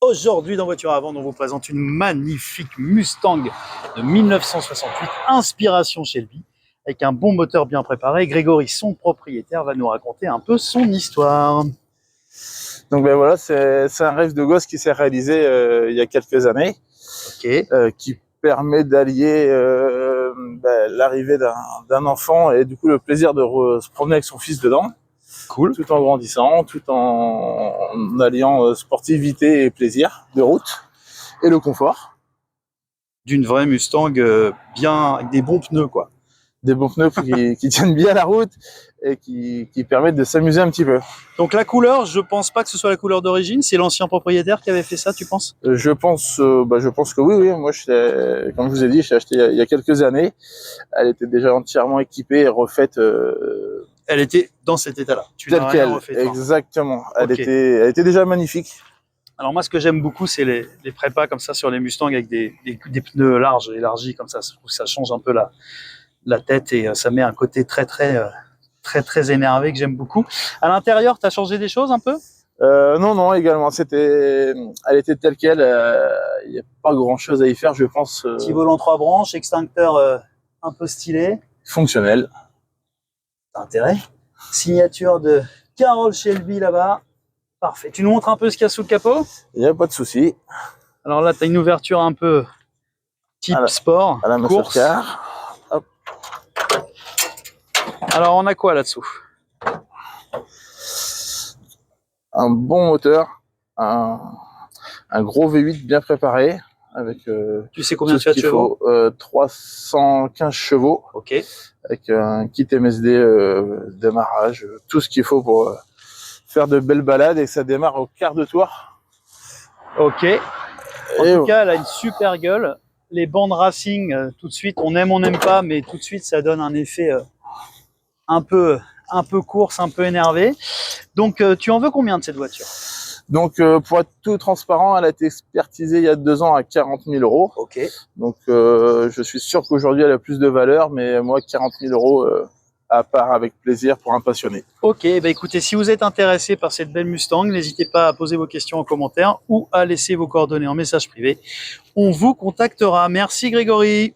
Aujourd'hui dans Voiture à vendre, on vous présente une magnifique Mustang de 1968, inspiration Shelby, avec un bon moteur bien préparé. Grégory, son propriétaire, va nous raconter un peu son histoire. Donc ben voilà, c'est un rêve de gosse qui s'est réalisé il y a quelques années, qui permet d'allier l'arrivée d'un enfant et du coup le plaisir de se promener avec son fils dedans. Cool. Tout en grandissant, tout en alliant sportivité et plaisir de route et le confort. D'une vraie Mustang bien avec des bons pneus, quoi. Des bons pneus qui tiennent bien la route et qui permettent de s'amuser un petit peu. Donc la couleur, je pense pas que ce soit la couleur d'origine, c'est l'ancien propriétaire qui avait fait ça, tu penses? Je pense que oui. Moi, comme je vous ai dit, je l'ai acheté il y a quelques années. Elle était déjà entièrement équipée et refaite. Elle était dans cet état-là. Telle quelle, exactement. Elle était déjà magnifique. Alors moi, ce que j'aime beaucoup, c'est les prépas comme ça sur les Mustangs avec des pneus larges, élargis comme ça. Je trouve que ça change un peu la tête et ça met un côté très énervé que j'aime beaucoup. À l'intérieur, tu as changé des choses un peu? Non, également. Elle était telle quelle. Il n'y a pas grand-chose à y faire, je pense. Petit volant 3 branches, extincteur un peu stylé. Fonctionnel. T'as intérêt. Signature de Carroll Shelby là-bas. Parfait. Tu nous montres un peu ce qu'il y a sous le capot? Il n'y a pas de souci. Alors là, tu as une ouverture un peu type sport, à la course. Hop. Alors, on a quoi là-dessous? Un bon moteur, un gros V8 bien préparé, avec tu sais combien de chevaux? 315 chevaux. Ok. Avec un kit MSD démarrage, tout ce qu'il faut pour faire de belles balades et ça démarre au quart de tour. Ok. En tout cas, elle a une super gueule. Les bandes racing, tout de suite, on aime, on n'aime pas, mais tout de suite, ça donne un effet un peu course, un peu énervé. Donc, tu en veux combien de cette voiture? Donc, pour être tout transparent, elle a été expertisée il y a 2 ans à 40 000 euros. Ok. Donc, je suis sûr qu'aujourd'hui, elle a plus de valeur, mais moi, 40 000 euros à part avec plaisir pour un passionné. Ok, bah écoutez, si vous êtes intéressé par cette belle Mustang, n'hésitez pas à poser vos questions en commentaire ou à laisser vos coordonnées en message privé. On vous contactera. Merci Grégory.